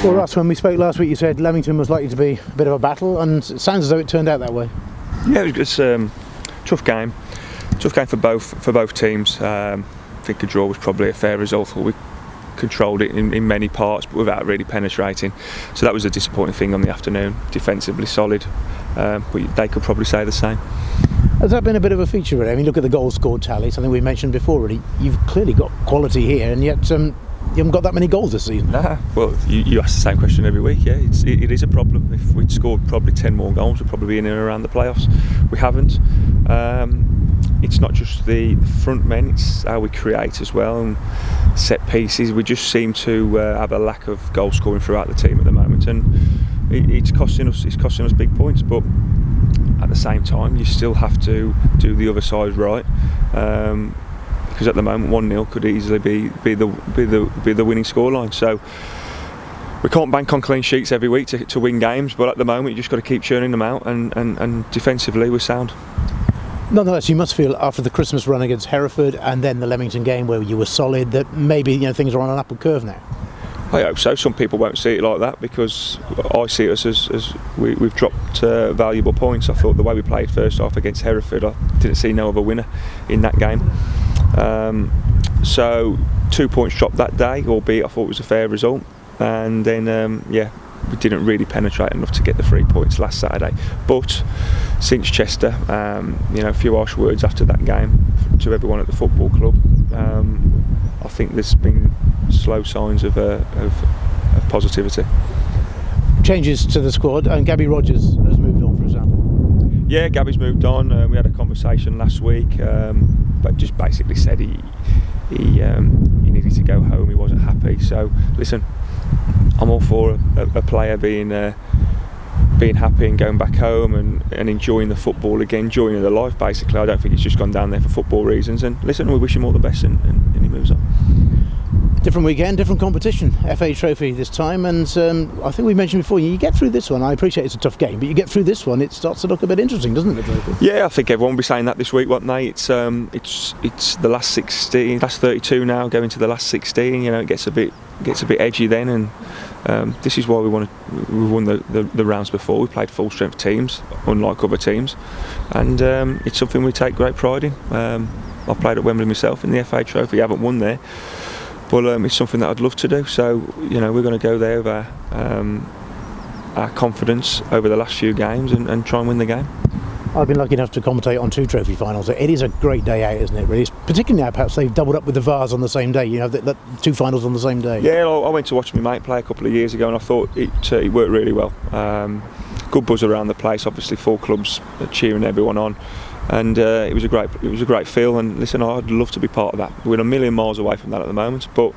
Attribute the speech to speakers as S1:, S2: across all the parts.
S1: Well, Russ, when we spoke last week, you said Leamington was likely to be a bit of a battle, and it sounds as though it turned out that way.
S2: Yeah, it was a tough game for both teams. I think a draw was probably a fair result. We controlled it in many parts, but without really penetrating. So that was a disappointing thing on the afternoon. Defensively solid, but they could probably say the same.
S1: Has that been a bit of a feature, really? I mean, look at the goals scored tally, something we mentioned before, really. You've clearly got quality here, and yet you haven't got that many goals this season.
S2: Nah, well, you ask the same question every week. Yeah, it is a problem. If we'd scored probably 10 more goals, we'd probably be in and around the playoffs. We haven't. It's not just the front men; it's how we create as well, and set pieces. We just seem to have a lack of goal scoring throughout the team at the moment, and it's costing us. It's costing us big points, but at the same time, you still have to do the other side right. Because at the moment 1-0 could easily be the winning scoreline. So we can't bank on clean sheets every week to win games, but at the moment you just got to keep churning them out, and defensively we're sound.
S1: Nonetheless, you must feel after the Christmas run against Hereford and then the Leamington game where you were solid that maybe things are on an upward curve now.
S2: I hope so. Some people won't see it like that, because I see us as we've dropped valuable points. I thought the way we played first half against Hereford, I didn't see no other winner in that game. So 2 points dropped that day, albeit I thought it was a fair result. And then we didn't really penetrate enough to get the 3 points last Saturday. But since Chester, a few harsh words after that game to everyone at the football club. I think there's been slow signs of positivity.
S1: Changes to the squad, and Gabby Rogers has moved on, for example.
S2: Yeah, Gabby's moved on. We had a conversation last week, but just basically said he needed to go home. He wasn't happy. So listen, I'm all for a player being happy and going back home and enjoying the football again, enjoying the life. Basically, I don't think he's just gone down there for football reasons. And listen, we wish him all the best, and he moves on.
S1: Different weekend, different competition. FA Trophy this time, and I think we mentioned before, you get through this one. I appreciate it's a tough game, but you get through this one, it starts to look a bit interesting, doesn't it, the trophy?
S2: Yeah, I think everyone will be saying that this week, won't they? It's the last 16, last 32 now, going to the last 16. It gets a bit edgy then, and this is why we won the rounds before. We played full strength teams, unlike other teams, and it's something we take great pride in. I've played at Wembley myself in the FA Trophy. I haven't won there, but it's something that I'd love to do. So we're going to go there with our confidence over the last few games and try and win the game.
S1: I've been lucky enough to commentate on 2 trophy finals. It is a great day out, isn't it, really? Particularly now, perhaps they've doubled up with the Vars on the same day. The 2 finals on the same day. Yeah,
S2: I went to watch my mate play a couple of years ago, and I thought it worked really well. Good buzz around the place. Obviously, 4 clubs cheering everyone on, and it was a great feel. And listen, I'd love to be part of that. We're a million miles away from that at the moment, but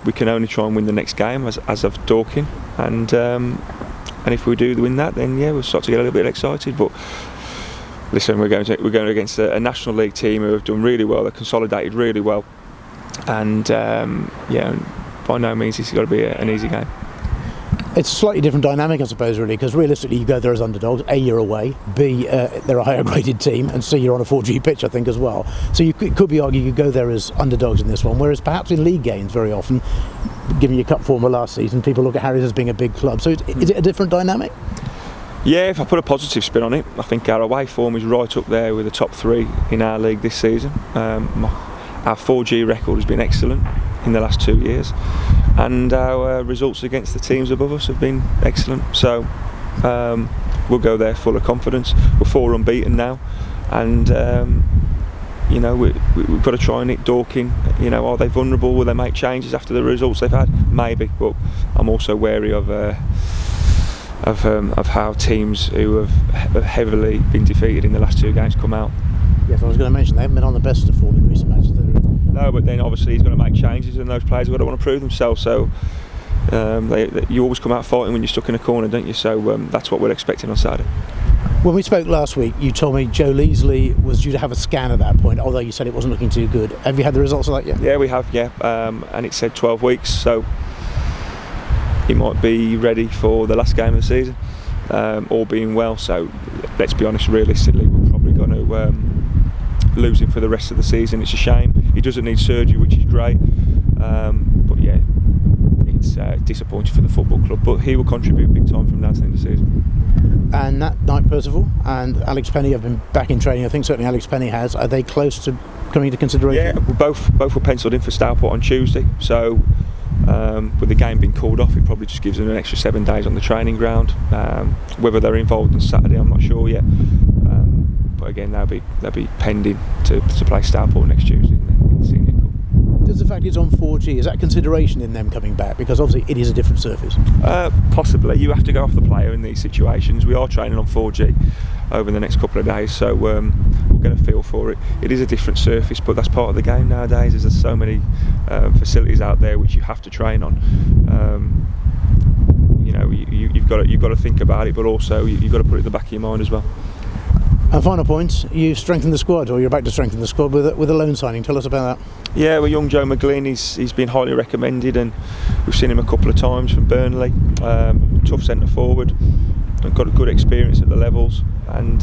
S2: we can only try and win the next game as of Dorking, and if we do win that, then we'll start to get a little bit excited. But listen, we're going against a National League team who have done really well. They're consolidated really well, and by no means it's got to be an easy game.
S1: It's a slightly different dynamic, I suppose, really, because realistically you go there as underdogs. A, you're away. B, they're a higher graded team, and C, you're on a 4G pitch, I think, as well. So it could be argued you go there as underdogs in this one, whereas perhaps in league games very often, given your cup former last season, people look at Harriers as being a big club. So is it a different dynamic? Yeah,
S2: if I put a positive spin on it, I think our away form is right up there with the top 3 in our league this season. Our 4G record has been excellent in the last 2 years, and our results against the teams above us have been excellent. So we'll go there full of confidence. We're 4 unbeaten now, and we've got to try and hit Dorking. Are they vulnerable? Will they make changes after the results they've had? Maybe, but I'm also wary of how teams who have heavily been defeated in the last 2 games come out.
S1: Yes, I was going to mention they haven't been on the best of form in recent matches.
S2: No, but then obviously he's going to make changes, and those players are going to want to prove themselves. So you always come out fighting when you're stuck in a corner, don't you? So that's what we're expecting on Saturday.
S1: When we spoke last week, you told me Joe Leasley was due to have a scan at that point, although you said it wasn't looking too good. Have you had the results of that yet?
S2: Yeah, we have, and it said 12 weeks, so he might be ready for the last game of the season, all being well. So let's be honest, realistically, we're probably going to lose him for the rest of the season. It's a shame. He doesn't need surgery, which is great, but yeah, it's disappointing for the football club, but he will contribute big time from now to the end of the season.
S1: And that night, Percival and Alex Penny have been back in training. I think certainly Alex Penny has. Are they close to coming into consideration?
S2: Yeah, both were penciled in for Stourport on Tuesday. So with the game being called off, it probably just gives them an extra 7 days on the training ground. Whether they're involved on Saturday, I'm not sure yet. But again, they'll be pending to play Stourport next Tuesday in the Senior Cup.
S1: Does the fact it's on 4G, is that consideration in them coming back? Because obviously it is a different surface.
S2: Possibly. You have to go off the player in these situations. We are training on 4G over the next couple of days, so we'll get a feel for it. It is a different surface, but that's part of the game nowadays. There's so many facilities out there which you have to train on. You've got to think about it, but also you've got to put it in the back of your mind as well.
S1: And final point, you've strengthened the squad, or you're about to strengthen the squad with a loan signing. Tell us about that.
S2: Yeah, well, young Joe McGlynn, he's been highly recommended, and we've seen him a couple of times from Burnley. Tough centre forward, and got a good experience at the levels. And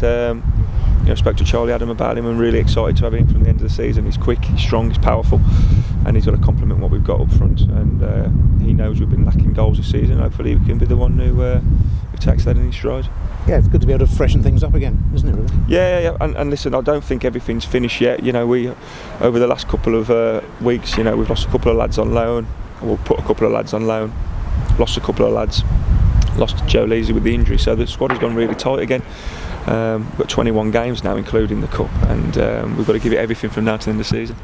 S2: spoke to Charlie Adam about him, and really excited to have him from the end of the season. He's quick, he's strong, he's powerful, and he's got to complement what we've got up front. And he knows we've been lacking goals this season. Hopefully, we can be the one who takes that in his stride.
S1: Yeah, it's good to be able to freshen things up again, isn't it, really?
S2: Yeah. And listen, I don't think everything's finished yet. We over the last couple of weeks, we've lost a couple of lads on loan. We'll put a couple of lads on loan. Lost a couple of lads. Lost Joe Leasy with the injury, so the squad has gone really tight again. We've got 21 games now, including the cup, and we've got to give it everything from now to the end of the season.